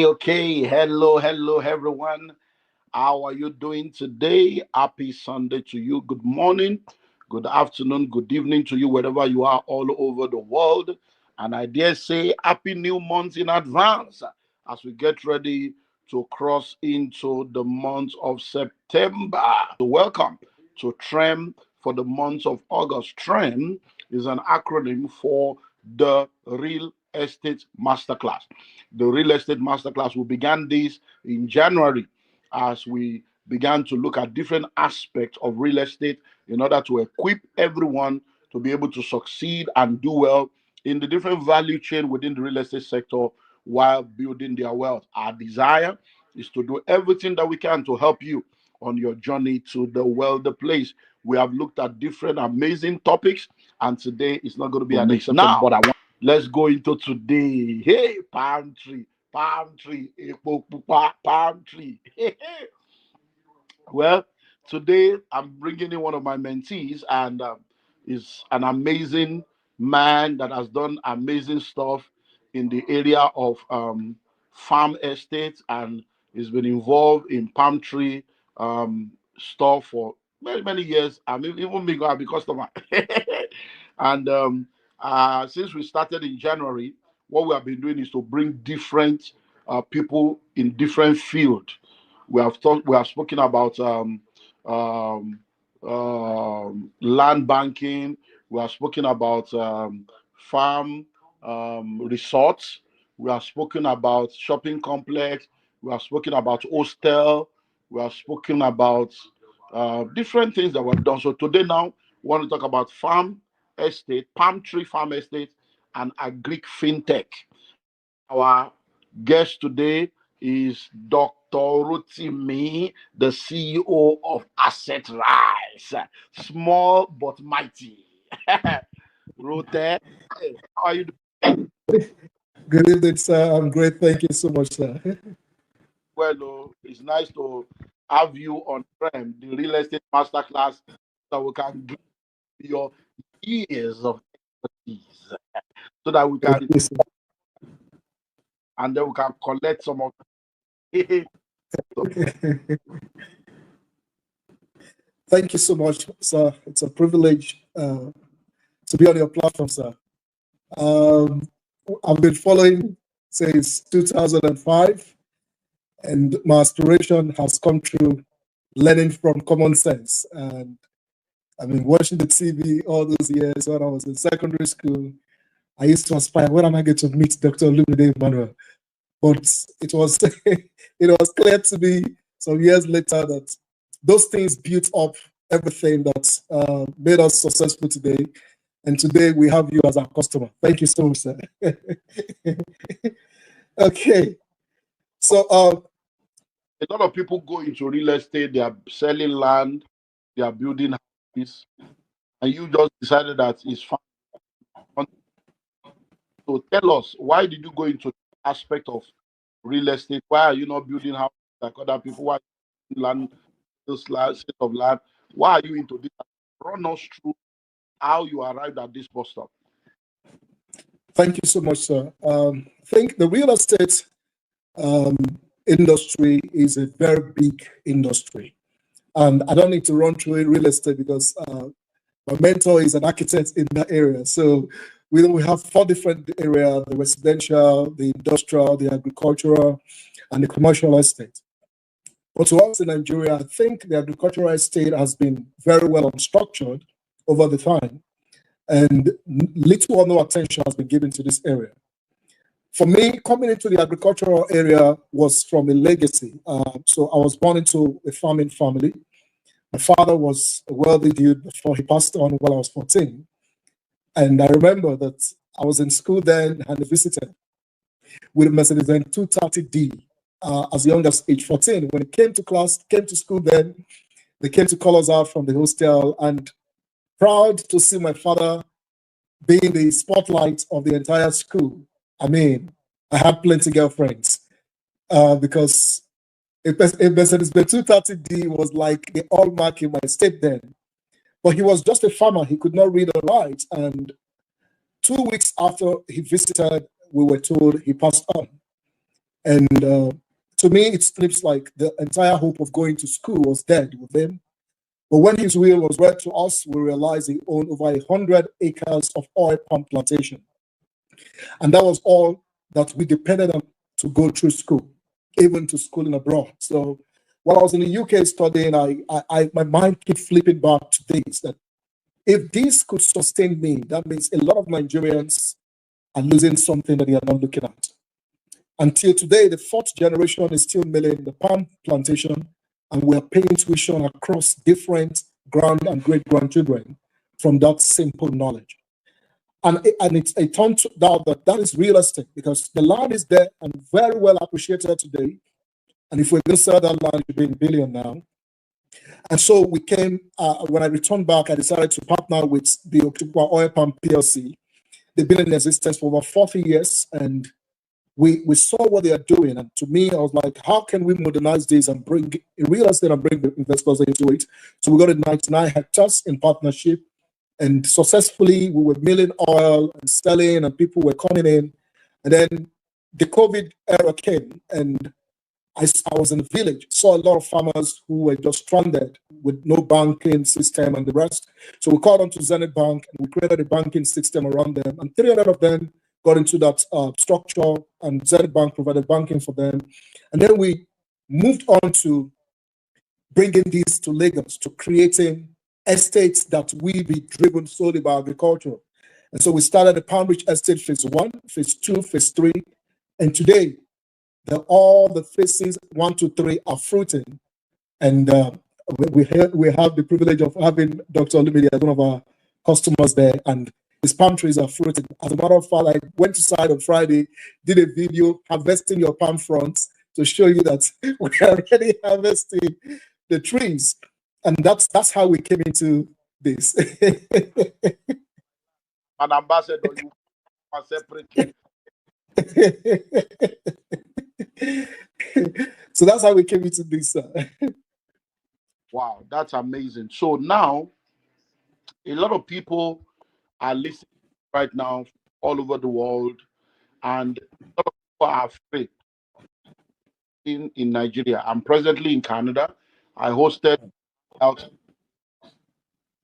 Okay, hello, everyone. How are you doing today? Happy Sunday to you. Good morning, good afternoon, good evening to you, wherever you are, all over the world. And I dare say, happy new month in advance as we get ready to cross into the month of September. So, welcome to TREM for the month of August. TREM is an acronym for the Real Estate Masterclass. The Real Estate Masterclass, we began this in January as we began to look at different aspects of real estate in order to equip everyone to be able to succeed and do well in the different value chain within the real estate sector while building their wealth. Our desire is to do everything that we can to help you on your journey to the wealthy place. We have looked at different amazing topics, and today is not going to be an exception. Now, but let's go into today. Hey, palm tree, palm tree. Well, today I'm bringing in one of my mentees, and is an amazing man that has done amazing stuff in the area of farm estates, and he's been involved in palm tree stuff for many years. I mean, even me, I'll be customer. And since we started in January, what we have been doing is to bring different people in different fields. We have spoken about um, land banking. We have spoken about farm resorts. We have spoken about shopping complex. We have spoken about hostel. We have spoken about different things that were done. So today now we want to talk about farm estate, Palmtree Farm Estate, and Agric-Fintech. Our guest today is Dr. Rotimi, the CEO of Assetrise. Small but mighty. Rote, how are you doing? Good evening, sir. I'm great. Thank you so much, sir. Well, oh, it's nice to have you on Prem, the real estate masterclass, so we can give your years of expertise, so that we Thank can, you, sir. and then we can collect some of it. Thank you so much, sir. It's a privilege to be on your platform, sir. I've been following since 2005, and my aspiration has come through learning from common sense. And I've been watching the TV all those years when I was in secondary school. I used to aspire, when am I going to meet Dr. Olumide Emmanuel? But it was it was clear to me some years later that those things built up everything that made us successful today. And today we have you as our customer. Thank you so much, sir. Okay. So A lot of people go into real estate, they are selling land, they are building houses, and you just decided that it's fine. So tell us, why did you go into the aspect of real estate? Why are you not building houses like other people? Why are you building land, this land, state of land? Why are you into this? Run us through how you arrived at this bus stop. thank you so much, sir. I think the real estate um, industry is a very big industry. And I don't need to run through real estate because my mentor is an architect in that area. So we have 4 different areas: the residential, the industrial, the agricultural, and the commercial estate. But to us in Nigeria, I think the agricultural estate has been very well unstructured over the time, and little or no attention has been given to this area. For me, coming into the agricultural area was from a legacy. So I was born into a farming family. My father was a wealthy dude before he passed on while I was 14. And I remember that I was in school then and I visited with a Mercedes-Benz 230D as young as age 14. When it came to class, came to school then, they came to call us out from the hostel, and proud to see my father being the spotlight of the entire school. I mean, I had plenty of girlfriends because a Mercedes-Benz 230D was like the hallmark in my state then. But he was just a farmer. He could not read or write. And 2 weeks after he visited, we were told he passed on. And to me, it seems like the entire hope of going to school was dead with him. But when his will was read to us, we realized he owned over 100 acres of oil palm plantation. And that was all that we depended on to go through school, even to schooling abroad. So while I was in the UK studying, my mind kept flipping back to this, that if this could sustain me, that means a lot of Nigerians are losing something that they are not looking at. Until today, the fourth generation is still milling the palm plantation, and we are paying tuition across different grand and great-grandchildren from that simple knowledge. And it turned out that is real estate, because the land is there and very well appreciated today. And if we're going to sell that land, it should be in billion now. And so we came, when I returned back, I decided to partner with the Oktikwa Oil Palm PLC. They've been in existence for over 40 years, and we saw what they are doing. And to me, I was like, how can we modernize this and bring real estate and bring the investors into it? So we got it 99 hectares in partnership, and successfully we were milling oil and selling, and people were coming in. And then the COVID era came, and I was in the village, saw a lot of farmers who were just stranded with no banking system and the rest. So we called on to Zenith Bank, and we created a banking system around them. And 300 of them got into that structure, and Zenith Bank provided banking for them. And then we moved on to bringing this to Lagos, to creating estates that will be driven solely by agriculture. And so we started the Palm Ridge Estate Phase 1, Phase 2, Phase 3. And today, all the phases 1 to 3 are fruiting. And we have the privilege of having Dr. Olumide as one of our customers there, and his palm trees are fruiting. As a matter of fact, I went to site on Friday, did a video harvesting your palm fronts to show you that we are already harvesting the trees. And that's how we came into this. An ambassador, you are separately. So that's how we came into this. Wow, that's amazing. So now, a lot of people are listening right now all over the world, and a lot of people are afraid in Nigeria. I'm presently in Canada. I hosted out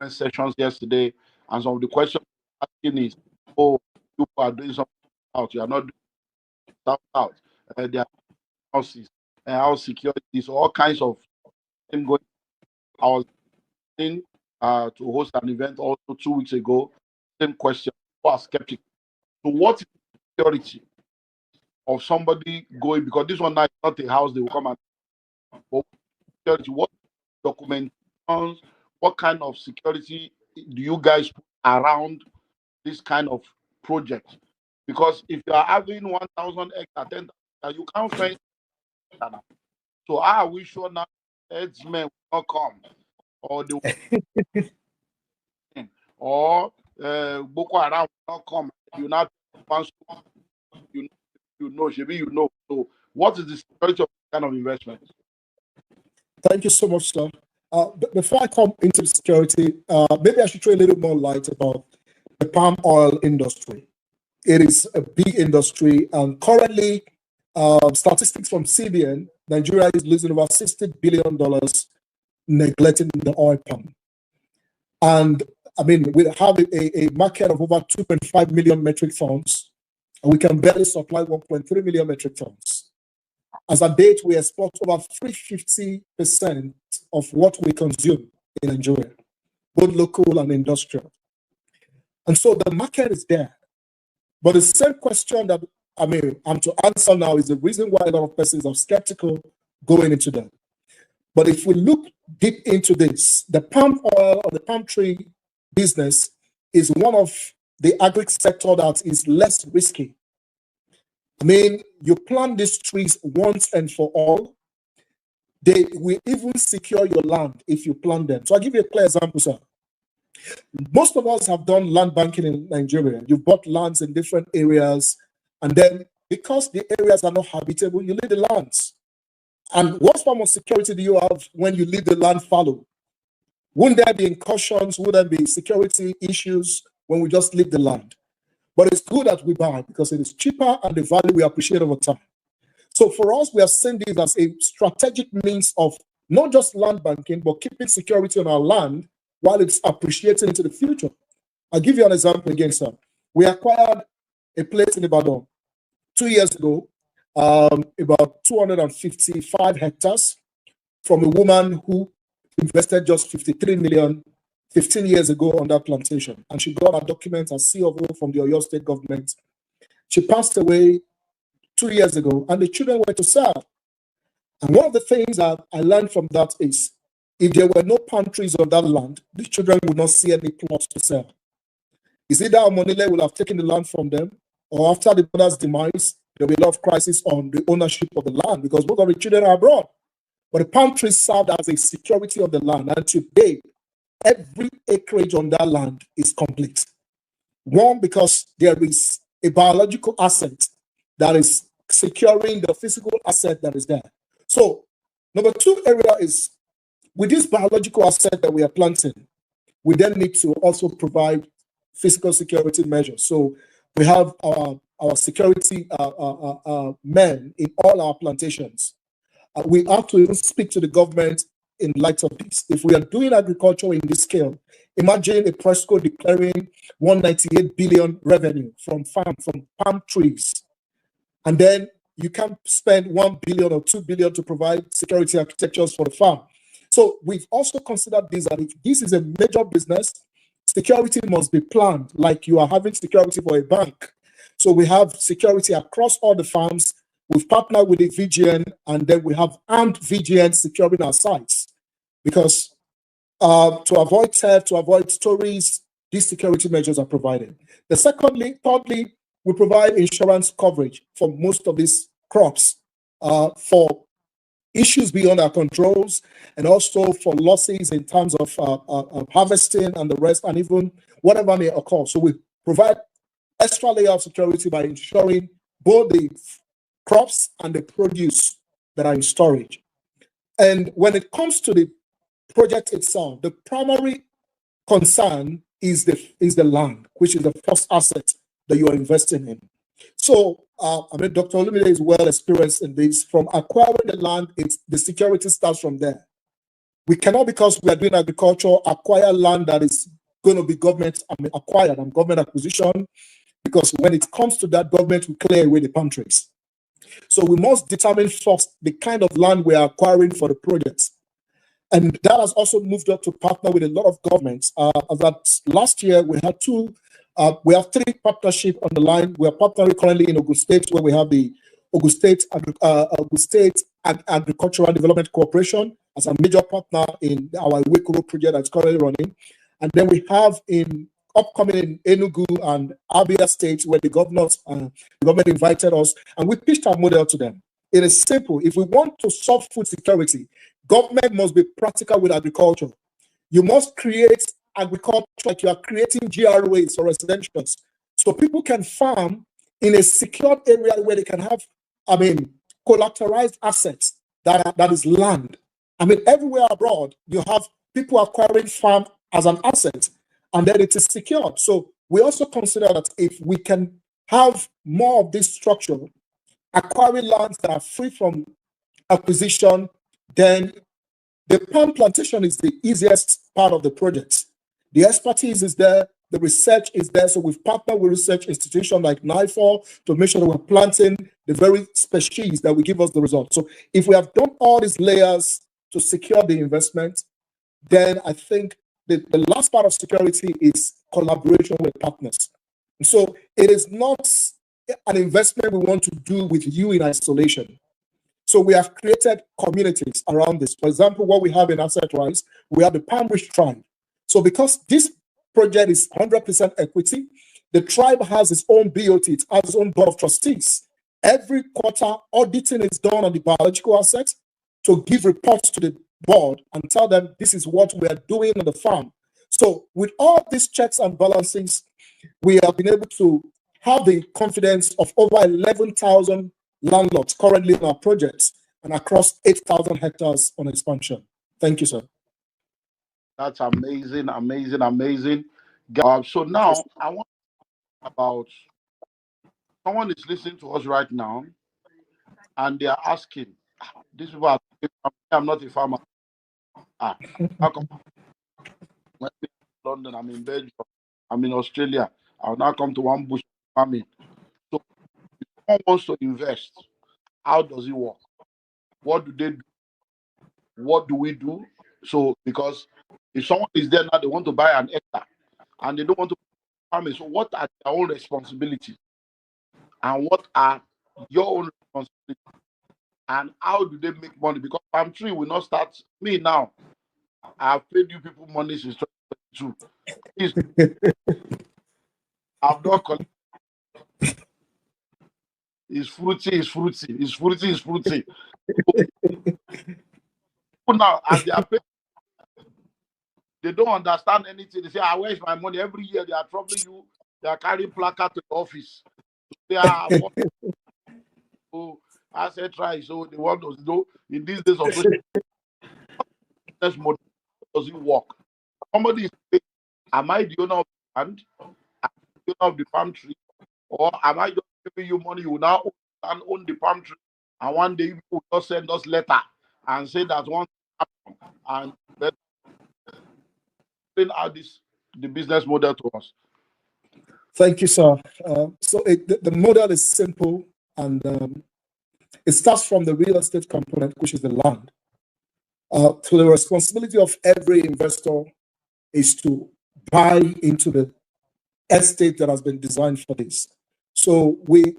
sessions yesterday, and some of the questions asking is, oh, you are doing something out, you are not doing something out. There are houses and house securities, all kinds of things going. I was in to host an event also 2 weeks ago. Same question. People are skeptical. So what is the security of somebody going, because this one now is not a house they will come and, but security, what documentations, what kind of security do you guys put around this kind of project? Because if you are having 1,000 hectares, 10,000, you can't fence that. So how are we sure now headsmen will not come, or the or Boko Haram will not come? You not you know. So what is the security of this kind of investment? Thank you so much, sir. Before I come into the security, maybe I should throw a little more light about the palm oil industry. It is a big industry, and currently, statistics from CBN, Nigeria is losing about $60 billion neglecting the oil palm. And I mean, we have a market of over 2.5 million metric tons, and we can barely supply 1.3 million metric tons. As a date, we export over 350% of what we consume in Nigeria, both local and industrial. And so the market is there. But the same question that I'm to answer now is the reason why a lot of persons are skeptical going into that. But if we look deep into this, the palm oil or the palm tree business is one of the agri sector that is less risky. I mean, you plant these trees once and for all. They will even secure your land if you plant them. So I'll give you a clear example, sir. Most of us have done land banking in Nigeria. You've bought lands in different areas, and then because the areas are not habitable, you leave the lands. And what form of security do you have when you leave the land fallow? Wouldn't there be incursions? Would there be security issues when we just leave the land? But it's good that we buy because it is cheaper and the value we appreciate over time. So for us, we have seen this as a strategic means of not just land banking, but keeping security on our land while it's appreciating into the future. I'll give you an example again, sir. We acquired a place in Ibadan 2 years ago, about 255 hectares from a woman who invested just 53 million 15 years ago on that plantation. And she got her documents as COO from the Oyo State government. She passed away 2 years ago, and the children were to serve. And one of the things that I learned from that is, if there were no pantries on that land, the children would not see any plots to sell. Is it that Monile will have taken the land from them, or after the mother's demise, there will be a lot of crisis on the ownership of the land because both of the children are abroad. But the pantries served as a security of the land, and today, every acreage on that land is complete. One, because there is a biological asset that is securing the physical asset that is there. So, number two area is, with this biological asset that we are planting, we then need to also provide physical security measures. So we have our security men in all our plantations. We have to even speak to the government in light of this. If we are doing agriculture in this scale, imagine a Presco declaring 198 billion revenue from palm trees. And then you can't spend 1 billion or 2 billion to provide security architectures for the farm. So we've also considered this, that if this is a major business, security must be planned like you are having security for a bank. So we have security across all the farms. We've partnered with the VGN, and then we have armed VGN securing our sites. Because to avoid theft, to avoid stories, these security measures are provided. Thirdly, we provide insurance coverage for most of these crops for issues beyond our controls, and also for losses in terms of harvesting and the rest, and even whatever may occur. So we provide extra layer of security by ensuring both the crops and the produce that are in storage. And when it comes to the project itself, the primary concern is the land, which is the first asset that you are investing in. So, Dr. Olumide is well experienced in this. From acquiring the land, the security starts from there. We cannot, because we are doing agriculture, acquire land that is going to be government acquired and government acquisition, because when it comes to that, government will clear away the palm trees. So we must determine first the kind of land we are acquiring for the projects. And that has also moved up to partner with a lot of governments. That last year we had we have 3 partnerships on the line. We are partnering currently in Ogun State, where we have the Ogun State Agricultural Development Corporation as a major partner in our Wekuro project that's currently running. And then we have upcoming in Enugu and Abia states, where the government invited us, and we pitched our model to them. It is simple. If we want to solve food security, government must be practical with agriculture. You must create agriculture like you are creating GRAs or residentials, so people can farm in a secured area where they can have, collateralized assets that is land. Everywhere abroad, you have people acquiring farm as an asset, and then it is secured. So we also consider that if we can have more of this structure, acquiring lands that are free from acquisition, then the palm plantation is the easiest part of the project. The expertise is there, the research is there. So we've partnered with research institutions like NIFOR to make sure that we're planting the very species that will give us the results. So if we have done all these layers to secure the investment, then I think the last part of security is collaboration with partners. So it is not an investment we want to do with you in isolation. So we have created communities around this. For example, what we have in Assetrise, we have the Palmtree tribe. So because this project is 100% equity, the tribe has its own BOT, it has its own board of trustees. Every quarter, auditing is done on the biological assets to give reports to the board and tell them this is what we are doing on the farm. So with all these checks and balances, we have been able to have the confidence of over 11,000 landlords currently in our projects and across 8,000 hectares on expansion. Thank you, sir. That's amazing, amazing, amazing. So now I want to talk about someone is listening to us right now, and they are asking, these people are, I'm not a farmer. How come when I'm in London, I'm in Belgium, I'm in Australia, I'll now come to one bush farming. So if someone wants to invest, how does it work? What do they do? What do we do? So because if someone is there now, they want to buy an hectare and they don't want to farm it. So what are their own responsibilities? And what are your own responsibilities? And how do they make money? Because Palmtree will not start me now. I've paid you people money since 2022. I've not collected. It's fruity, it's fruity, it's fruity, it's fruity. So now, as they are paying, they don't understand anything. They say, where's my money? Every year they are troubling you. They are carrying placard to the office. They are Assetrise. So they want to know in these days of social model, how does it work? Somebody is saying, am I the owner of the land? Am I the owner of the palm tree? Or am I just giving you money? You now own the palm tree. And one day you will just send us letter and say that one and let's explain how the business model to us. Thank you, sir. The model is simple, and it starts from the real estate component, which is the land. So the responsibility of every investor is to buy into the estate that has been designed for this. So we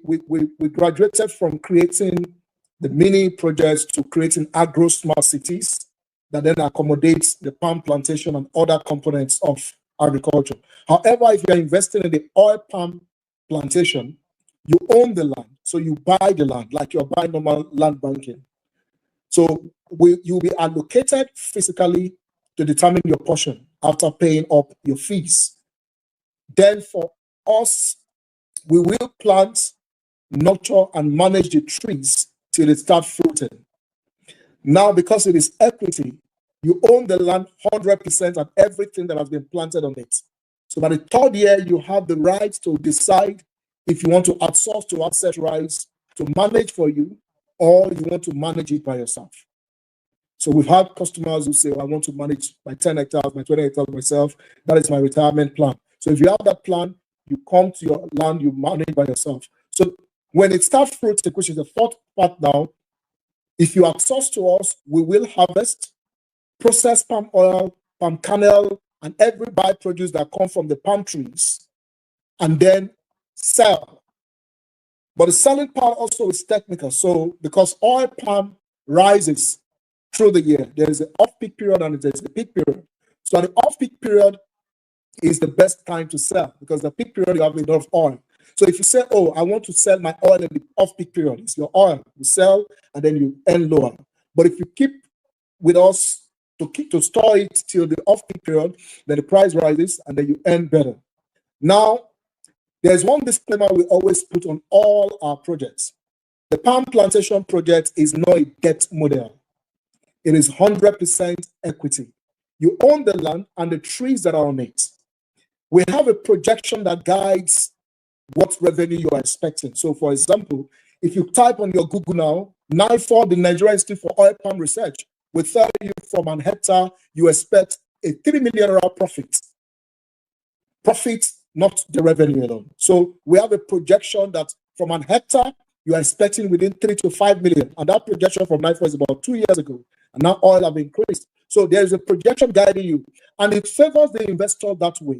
graduated from creating the mini projects to creating agro-smart cities that then accommodates the palm plantation and other components of agriculture. However, if you're investing in the oil palm plantation, you own the land. So you buy the land like you're buying normal land banking. So you'll be allocated physically to determine your portion after paying up your fees. Then for us, we will plant, nurture, and manage the trees till they start fruiting. Now, because it is equity, you own the land 100% and everything that has been planted on it. So by the third year, you have the right to decide if you want to outsource to Assetrise to manage for you, or you want to manage it by yourself. So we've had customers who say, I want to manage my 10 hectares, my 20 hectares myself. That is my retirement plan. So if you have that plan, you come to your land, you manage by yourself. So when it starts fruiting, which is the fourth part now, if you outsource to us, we will harvest, process palm oil, palm kernel, and every byproduct that come from the palm trees, and then sell. But the selling part also is technical. So because oil palm rises through the year, there is an off-peak period and there is a peak period. So the off-peak period is the best time to sell because the peak period you have enough oil. So if you say, oh, I want to sell my oil in the off-peak period, it's your oil. You sell and then you earn lower. But if you keep with us to store it till the off-peak period, then the price rises and then you earn better. Now, there's one disclaimer we always put on all our projects. The palm plantation project is not a debt model. It is 100% equity. You own the land and the trees that are on it. We have a projection that guides what revenue you are expecting. So, for example, if you type on your Google now, NIFOR, the Nigerian Institute for Oil Palm Research, will tell you from an hectare, you expect a 3 million profit. Profit, not the revenue alone. So we have a projection that from an hectare, you are expecting within 3 to 5 million. And that projection from NIFOR is about 2 years ago. And now oil have increased. So there is a projection guiding you. And it favors the investor that way.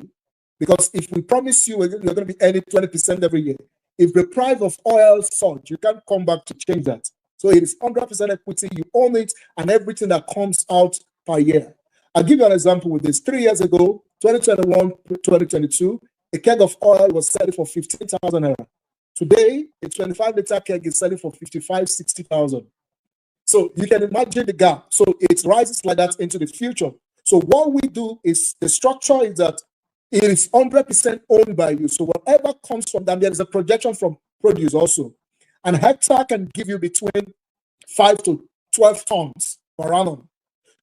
Because if we promise you you're going to be earning 20% every year, if the price of oil surge, you can't come back to change that. So it is 100% equity, you own it, and everything that comes out per year. I'll give you an example with this. 3 years ago, 2021, 2022, a keg of oil was selling for 15,000 naira. Today, a 25-liter keg is selling for 55,000, 60,000. So you can imagine the gap. So it rises like that into the future. So what we do is the structure is that it is 100% owned by you. So whatever comes from that, there is a projection from produce also. And hectare can give you between 5 to 12 tons per annum.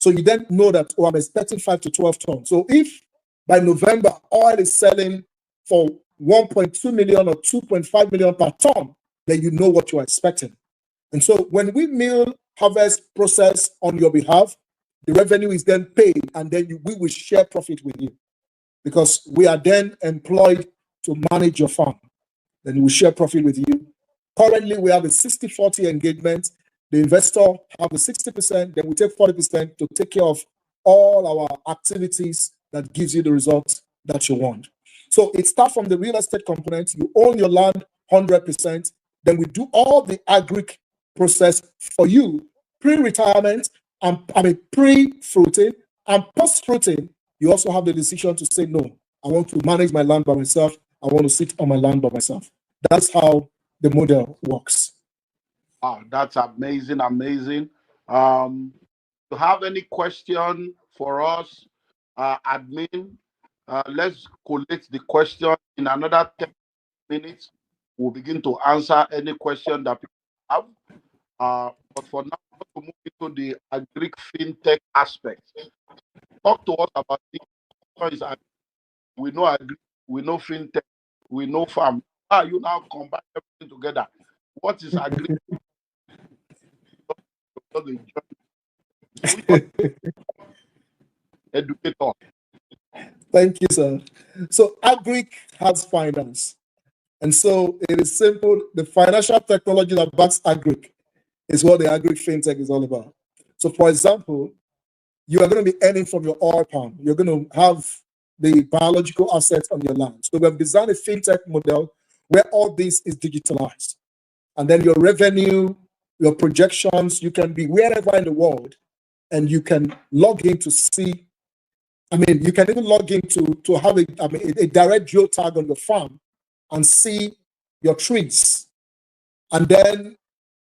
So you then know that, oh, I'm expecting 5 to 12 tons. So if by November, oil is selling for 1.2 million or 2.5 million per ton, then you know what you're expecting. And so when we mill, harvest, process on your behalf, the revenue is then paid, and then we will share profit with you because we are then employed to manage your farm. Then we share profit with you. Currently, we have a 60-40 engagement. The investor have a 60%, then we take 40% to take care of all our activities that gives you the results that you want. So it starts from the real estate component. You own your land 100%. Then we do all the agric process for you, pre-retirement, and pre-fruiting, and post-fruiting. You also have the decision to say, no, I want to manage my land by myself. I want to sit on my land by myself. That's how the model works. Wow, that's amazing, amazing. To have any question for us, admin, let's collect the question in another 10 minutes. We'll begin to answer any question that people have. But for now, I want to move into the agric fintech aspect. Talk to us about this. We know agri, we know fintech, we know farm. How you now combine everything together? What is agri? Educator. Thank you, sir. So Agric has finance. And so it is simple. The financial technology that backs Agric is what the Agric fintech is all about. So for example, you are going to be earning from your oil palm. You're going to have the biological assets on your land. So we have designed a fintech model where all this is digitalized. And then your revenue, your projections, you can be wherever in the world and you can log in to see. I mean, you can even log in to have a direct geotag on your farm and see your trees. And then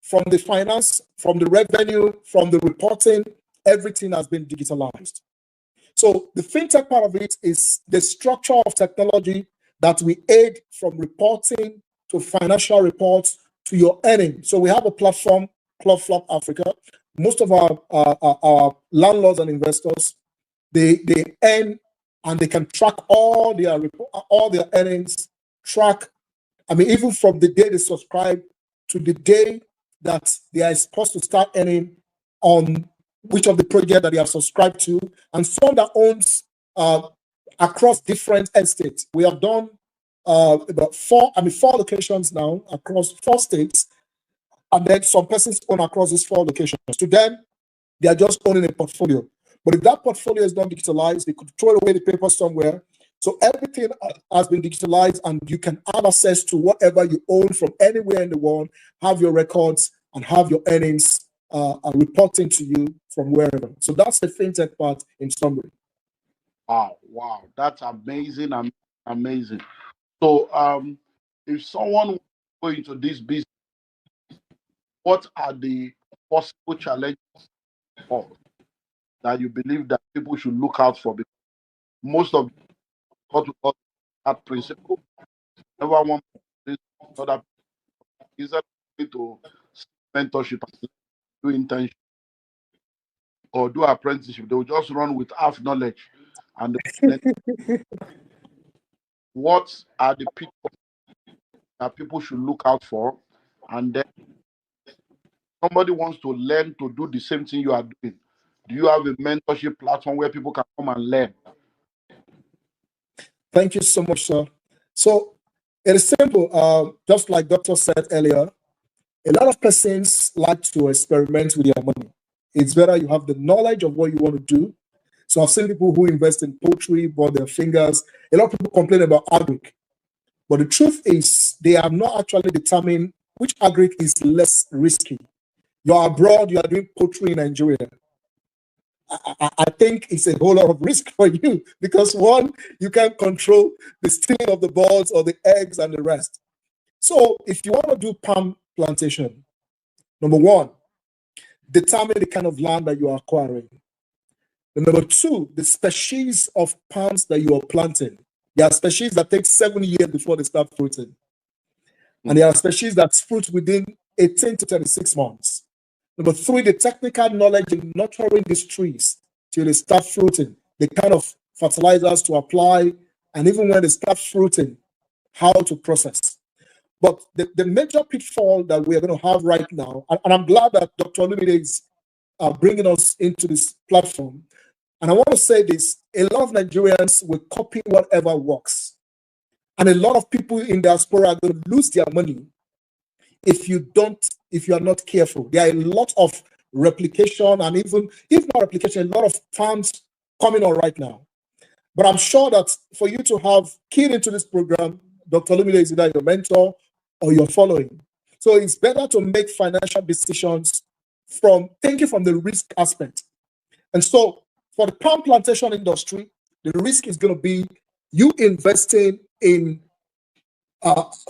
from the finance, from the revenue, from the reporting, everything has been digitalized. So the fintech part of it is the structure of technology that we aid from reporting to financial reports to your earning. So we have a platform, Club Flop Africa. Most of our landlords and investors, they earn and they can track all their earnings, track, I mean, even from the day they subscribe to the day that they are supposed to start earning on which of the project that they have subscribed to, and some that owns across different estates. We have done about four locations now across 4 states, and then some persons own across these 4 locations. To them, they are just owning a portfolio. But if that portfolio is not digitalized, they could throw away the paper somewhere. So everything has been digitalized, and you can have access to whatever you own from anywhere in the world, have your records, and have your earnings reporting to you from wherever. So that's the fintech part in summary. Wow, that's amazing, amazing. So, if someone wants to go into this business, what are the possible challenges that you believe that people should look out for? Because most of what we call that principle, everyone is other is to mentorship, do internship, or do apprenticeship. They will just run with half knowledge. And what are the pitfalls that people should look out for? And then somebody wants to learn to do the same thing you are doing. Do you have a mentorship platform where people can come and learn? Thank you so much, sir. So it is simple. Just like Doctor said earlier, a lot of persons like to experiment with their money. It's better you have the knowledge of what you want to do. So I've seen people who invest in poultry, burn their fingers. A lot of people complain about agric. But the truth is, they have not actually determined which agric is less risky. You're abroad, you are doing poultry in Nigeria. I think it's a whole lot of risk for you because one, you can't control the stealing of the birds or the eggs and the rest. So if you want to do palm plantation, number one, determine the kind of land that you are acquiring. And number two, the species of palms that you are planting. There are species that take 7 years before they start fruiting. And there are species that fruit within 18 to 36 months. Number three, the technical knowledge in nurturing these trees till they start fruiting, the kind of fertilizers to apply, and even when they start fruiting, how to process. But the major pitfall that we are going to have right now, and I'm glad that Dr. Olumide is bringing us into this platform. And I want to say this, a lot of Nigerians will copy whatever works. And a lot of people in diaspora are going to lose their money if you are not careful. There are a lot of replication, and even if not replication, a lot of farms coming on right now. But I'm sure that for you to have keyed into this program, Dr. Olumide is either your mentor or your following. So it's better to make financial decisions thinking from the risk aspect. And so for the palm plantation industry, the risk is going to be you investing in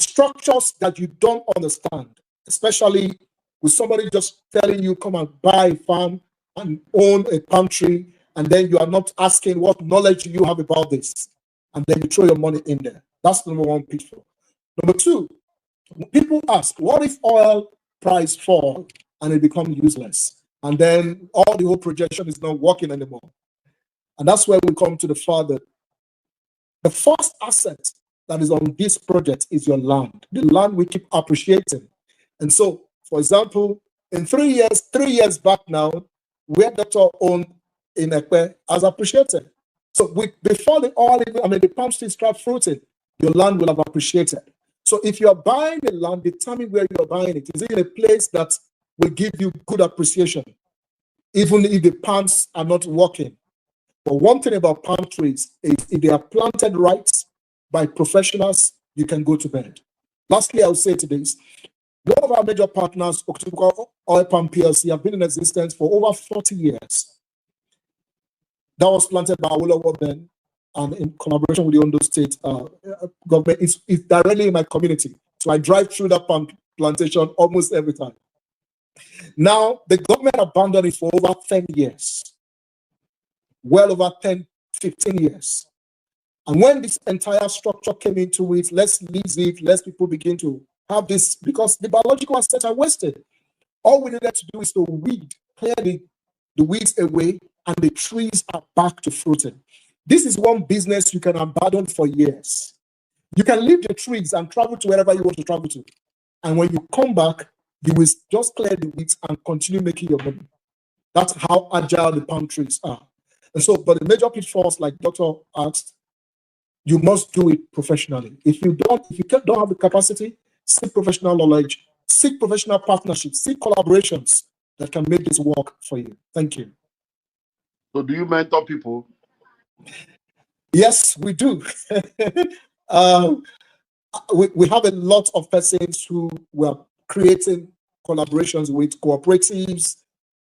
structures that you don't understand, especially with somebody just telling you, come and buy a farm and own a palm tree, and then you are not asking what knowledge do you have about this, and then you throw your money in there. That's number one pitfall. Number two, people ask, what if oil price fall and it becomes useless? And then all the whole projection is not working anymore. And that's where we come to the fact that the first asset that is on this project is your land. The land we keep appreciating. And so, for example, in 3 years back now, where Dr. owned in Ekpe has appreciated. So before the palm trees start fruiting, your land will have appreciated. So if you are buying the land, determine where you are buying it. Is it in a place that will give you good appreciation, even if the palms are not working? But one thing about palm trees is if they are planted right by professionals, you can go to bed. Lastly, I will say to this, one of our major partners, October Oil Palm PLC, have been in existence for over 40 years. That was planted by Awolowo then, and in collaboration with the Ondo State government. It's directly in my community. So I drive through that palm plantation almost every time. Now, the government abandoned it for over 10 years. Well over 10, 15 years. And when this entire structure came into it, let's lease it, let people begin to have this, because the biological assets are wasted. All we needed to do is to clear the weeds away, and the trees are back to fruiting. This is one business you can abandon for years. You can leave the trees and travel to wherever you want to travel to. And when you come back, you will just clear the weeds and continue making your money. That's how agile the palm trees are. And so, but the major pitfalls, like Dr. asked, you must do it professionally. If you don't have the capacity, seek professional knowledge, seek professional partnerships, seek collaborations that can make this work for you. Thank you. So do you mentor people? Yes, we do. We have a lot of persons who were creating collaborations with cooperatives.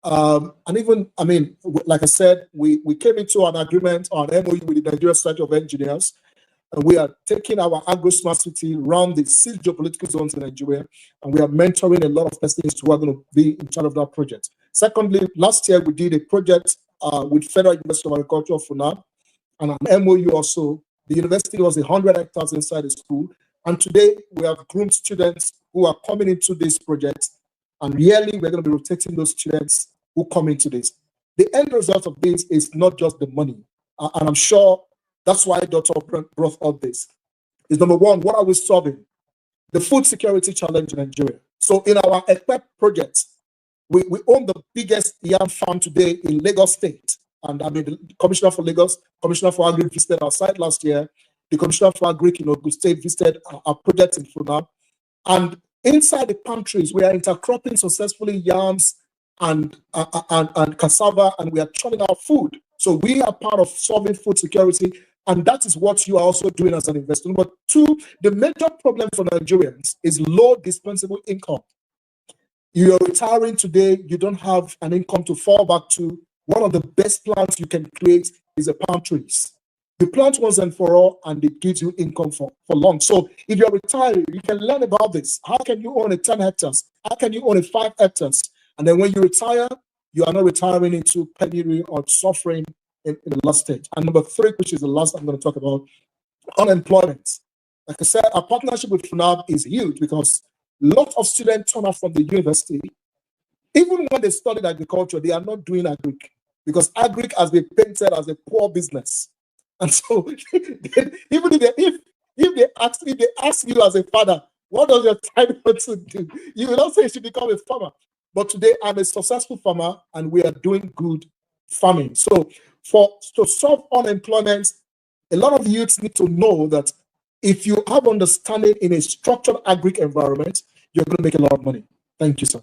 And even, like I said, we came into an agreement on MOU with the Nigeria Society of Engineers, and we are taking our agro-smart city around the 6 geopolitical zones in Nigeria, and we are mentoring a lot of persons who are going to be in charge of that project. Secondly, last year we did a project with Federal University of Agriculture, FUNAB, and an MOU also. The university was 100 hectares inside the school, and today we have groomed students who are coming into this project, and yearly we're going to be rotating those students who come into this. The end result of this is not just the money, and I'm sure that's why Dr. brought up this. Is number one, what are we solving? The food security challenge in Nigeria. So in our Agric-Tech project, we own the biggest yam farm today in Lagos State. And the Commissioner for Lagos, Commissioner for Agri visited our site last year. The Commissioner for Agric in Ogun State visited our project in Funab. And inside the palm trees, we are intercropping successfully yams and cassava, and we are churning out food. So we are part of solving food security, and that is what you are also doing as an investor. But two, the major problem for Nigerians is low dispensable income. You are retiring today, you don't have an income to fall back to. One of the best plants you can create is a palm trees. You plant once and for all, and it gives you income for long. So if you're retired, you can learn about this. How can you own a 10 hectares? How can you own a 5 hectares? And then when you retire, you are not retiring into penury or suffering in the last stage. And number 3, which is the last I'm going to talk about, unemployment. Like I said, our partnership with FUNAB is huge because lots of students turn up from the university. Even when they studied agriculture, they are not doing agric, because agric has been painted as a poor business. And so even if they ask you as a father, What does your time want to do? You will not say you should become a farmer. But today I'm a successful farmer and we are doing good farming. So to solve unemployment, a lot of youths need to know that if you have understanding in a structured agric environment, you're going to make a lot of money. Thank you, sir.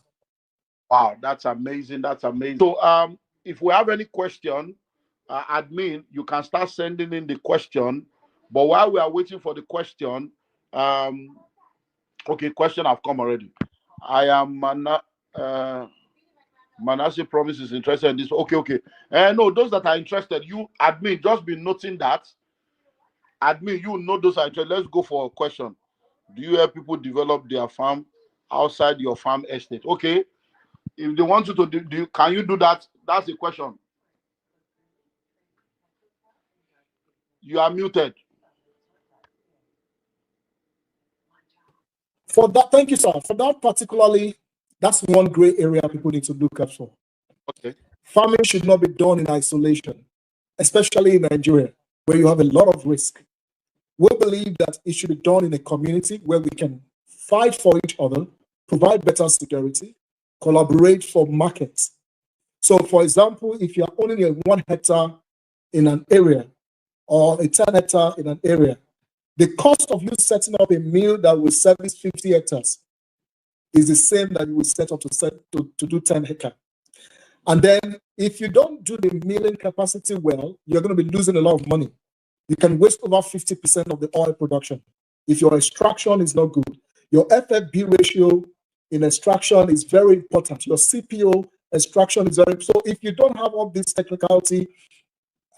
Wow, that's amazing. That's amazing. So if we have any question, admin, you can start sending in the question. But while we are waiting for the question, okay, question have come already. I am Manasseh Promise is interested in this. Okay. No, those that are interested, you admin, just be noting that. Admin, you know those are interested. Let's go for a question. Do you help people develop their farm outside your farm estate? Okay. If they want you to do can you do that? That's the question. You are muted. For that, thank you, sir. For that particularly, that's one gray area people need to look out for. Okay. Farming should not be done in isolation, especially in Nigeria, where you have a lot of risk. We believe that it should be done in a community where we can fight for each other, provide better security, collaborate for markets. So, for example, if you're owning a 1 hectare in an area or a 10 hectare in an area, the cost of you setting up a mill that will service 50 hectares is the same that you will set up to do 10 hectares. And then if you don't do the milling capacity well, you're going to be losing a lot of money. You can waste over 50% of the oil production if your extraction is not good. Your FFB ratio in extraction is very important. Your CPO extraction is very, so if you don't have all this technicality,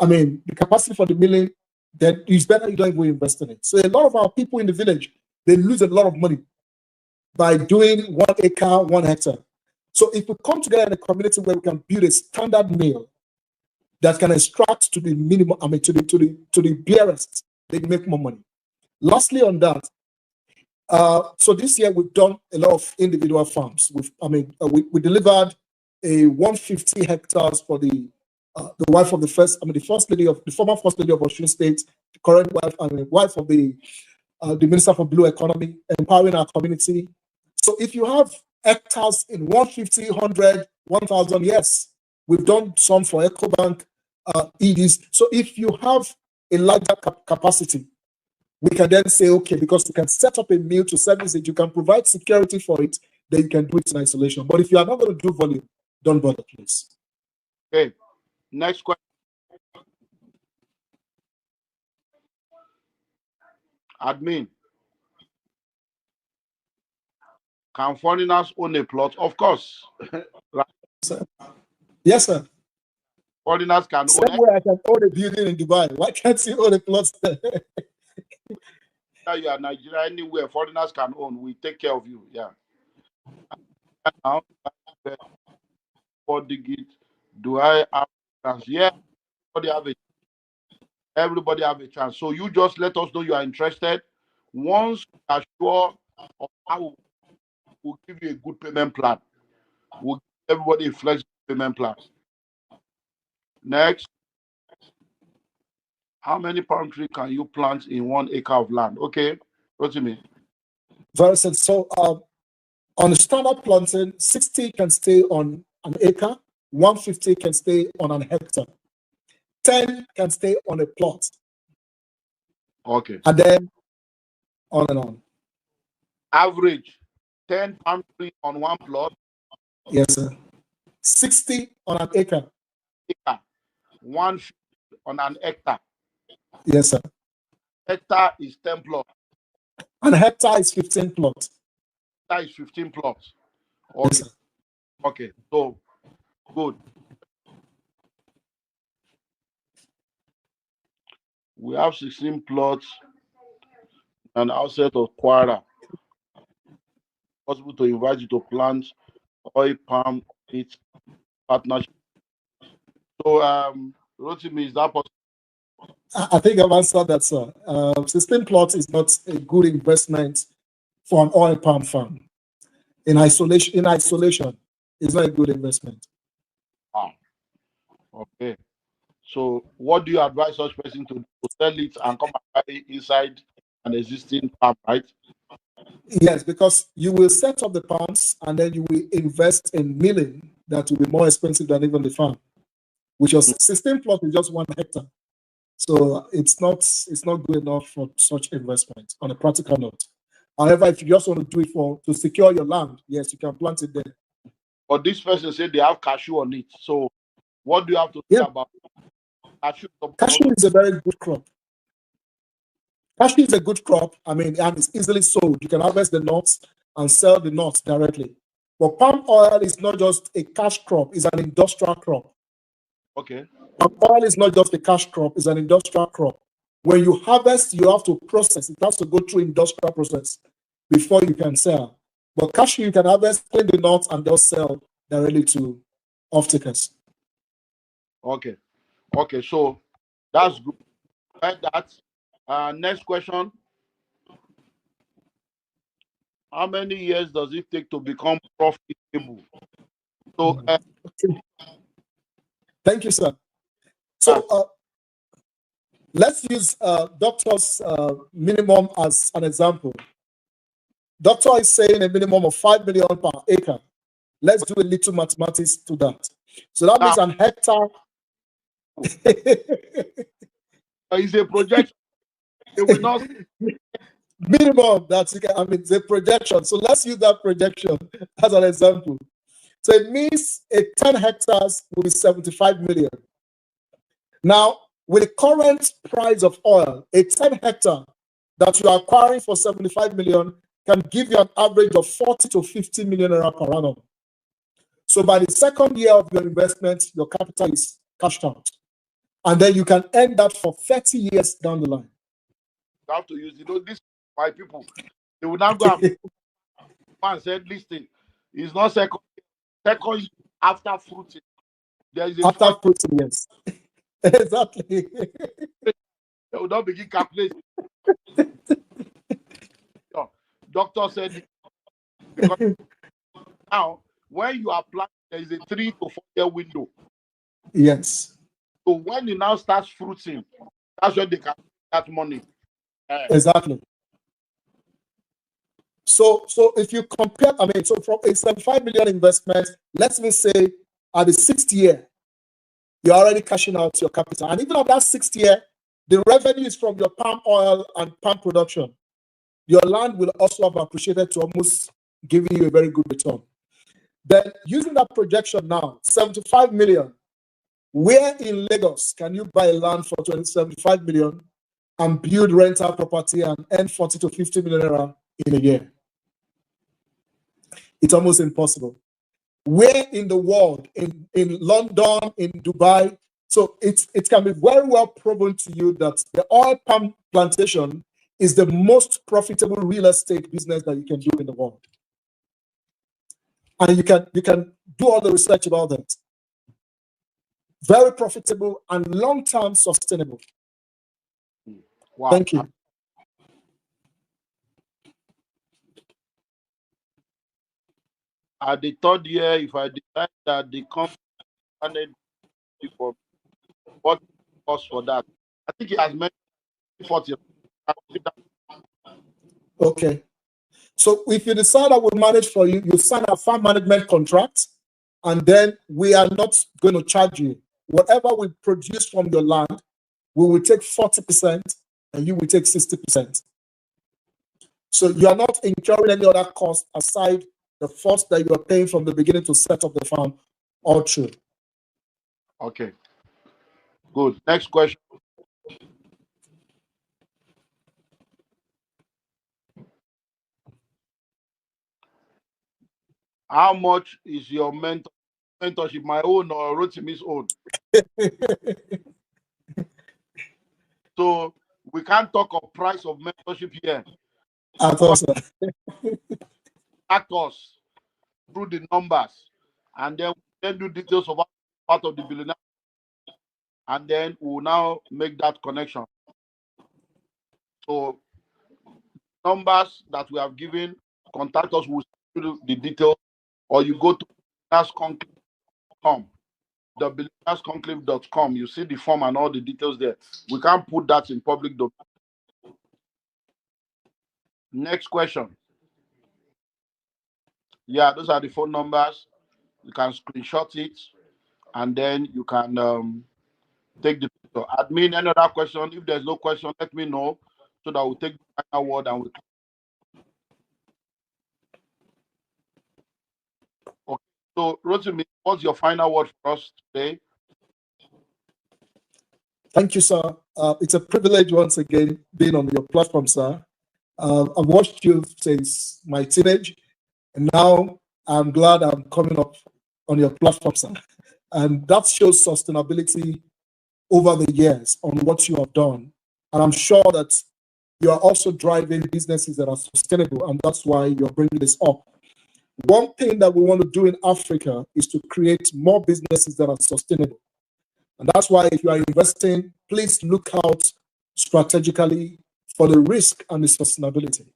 I mean, the capacity for the milling, then it's better you don't even invest in it. So a lot of our people in the village, they lose a lot of money by doing 1 acre, 1 hectare. So if we come together in a community where we can build a standard mill that can extract to the minimum, I mean, to the barest, they make more money. Lastly, on that, so this year we've done a lot of individual farms. We delivered a 150 hectares for the wife of the first lady of the former first lady of Osun State, the current wife, wife of the Minister for Blue Economy, empowering our community. So if you have hectares in 150, 100, 1,000, yes, we've done some for EcoBank, EDs. So if you have a larger capacity, we can then say, okay, because you can set up a mill to service it, you can provide security for it, then you can do it in isolation. But if you are not going to do volume, don't bother, please. Okay. Next question. Admin. Can foreigners own a plot? Of course. Right. Sir. Yes, sir. Foreigners can Same way I can own a building in Dubai. Why can't you own a plot there? You are Nigeria, anywhere foreigners can own. We take care of you. Yeah. Now, do I have a chance? Yeah, everybody have a chance. So you just let us know you are interested. Once you are sure of how we'll give you a good payment plan. We'll give everybody a flexible payment plan. Next. How many palm trees can you plant in 1 acre of land? Okay. What do you mean? Very simple. So on a standard planting, 60 can stay on an acre, 150 can stay on an hectare, 10 can stay on a plot. Okay. And then on and on. Average 10 palm trees on 1 plot. Yes, sir. 60 on an acre. 150 on an hectare. Yes, sir. Hectare is 10 plots. And hectare is 15 plots. Hectare is 15 plots. Okay. Yes, sir. Okay. So good. We have 16 plots and outside of Kwara. Possible to invite you to plant oil palm its partnership. So Rotimi, is that possible? I think I've answered that, sir. 16 plots is not a good investment for an oil palm farm. In isolation, it's not a good investment. Ah, okay. So what do you advise such person to sell it and come back inside an existing farm, right? Yes, because you will set up the farms and then you will invest in milling that will be more expensive than even the farm, which was 16 plots is just 1 hectare. So it's not good enough for such investment on a practical note. However, if you just want to do it to secure your land, yes, you can plant it there. But this person said they have cashew on it. So what do you have to say about cashew? Cashew is a very good crop. Cashew is a good crop. I mean, and it's easily sold. You can harvest the nuts and sell the nuts directly. But palm oil is not just a cash crop, it's an industrial crop. Okay. Palm oil is not just a cash crop, it's an industrial crop. When you harvest, you have to process. It has to go through industrial process before you can sell. But cashew, you can harvest, clean the nuts, and they'll sell directly to off-takers. Okay. Okay, so that's good. That's next question. How many years does it take to become profitable? So thank you, sir. So let's use doctor's minimum as an example. Doctor is saying a minimum of 5 million per acre. Let's do a little mathematics to that. So that means an hectare. It's a projection. It will not minimum. I mean, the projection. So let's use that projection as an example. So it means a 10 hectares will be 75 million. Now, with the current price of oil, a 10 hectare that you are acquiring for 75 million can give you an average of 40 to 50 million naira per annum. So by the second year of your investment, your capital is cashed out. And then you can earn that for 30 years down the line. You have to use, this by people. They will now go and say, listen, it's not second after fruiting. There is a after fruiting, yes. Exactly. They will not begin calculating. Doctor said, because now, when you apply, there is a 3 to 4 year window. Yes. So when it now starts fruiting, that's when they can get that money. Exactly. So if you compare, I mean, so from a 75 million investment, let me say at the 6th year, you're already cashing out your capital. And even at that 6th year, the revenue is from your palm oil and palm production. Your land will also have appreciated to almost giving you a very good return. Then using that projection now, 75 million, where in Lagos can you buy land for 75 million and build rental property and earn 40 to 50 million in a year? It's almost impossible. Where in the world, in London, in Dubai, so it can be very well proven to you that the oil palm plantation is the most profitable real estate business that you can do in the world. And you can do all the research about that. Very profitable and long-term sustainable. Wow. Thank you. At the 3rd year, if I decide that the company wanted for what cost for that, I think he has mentioned 40. Okay. So if you decide I will manage for you, you sign a farm management contract, and then we are not going to charge you. Whatever we produce from your land, we will take 40% and you will take 60%. So you are not incurring any other cost aside the first that you are paying from the beginning to set up the farm all through. Okay. Good. Next question. How much is your mentorship, my own or Rotimi's own? So we can't talk of price of mentorship here. Act us through the numbers, and then we do details of part of the billionaire, and then we'll now make that connection. So numbers that we have given, contact us, we'll send you the details, or you go to billionairesconclave.com, the billionairesconclave.com. You see the form and all the details there. We can't put that in public domain. Next question. Yeah, those are the phone numbers. You can screenshot it, and then you can take the picture. Admin, any other question? If there's no question, let me know so that we'll take the final word and we. Okay. So, Rotimi, what's your final word for us today? Thank you, sir. It's a privilege once again being on your platform, sir. I've watched you since my teenage, and now I'm glad I'm coming up on your platform, sir. And that shows sustainability over the years on what you have done. And I'm sure that you are also driving businesses that are sustainable, and that's why you're bringing this up. One thing that we want to do in Africa is to create more businesses that are sustainable. And that's why if you are investing, please look out strategically for the risk and the sustainability.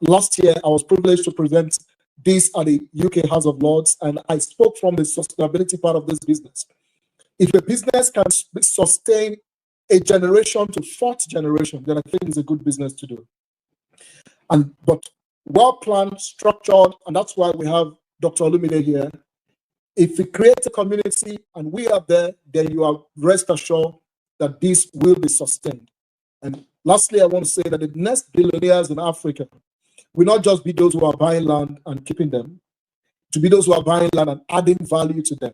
Last year, I was privileged to present this at the UK House of Lords, and I spoke from the sustainability part of this business. If a business can sustain a generation to fourth generation, then I think it's a good business to do. But well planned, structured, and that's why we have Dr. Olumide here. If we create a community and we are there, then you are rest assured that this will be sustained. And lastly, I want to say that the next billionaires in Africa will not just be those who are buying land and keeping them, to be those who are buying land and adding value to them.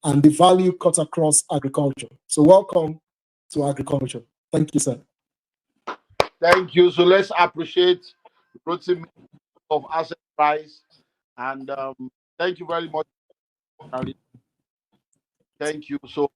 And the value cuts across agriculture. So welcome to agriculture. Thank you, sir. Thank you. So let's appreciate Rotimi of Assetrise, and thank you very much. Thank you. So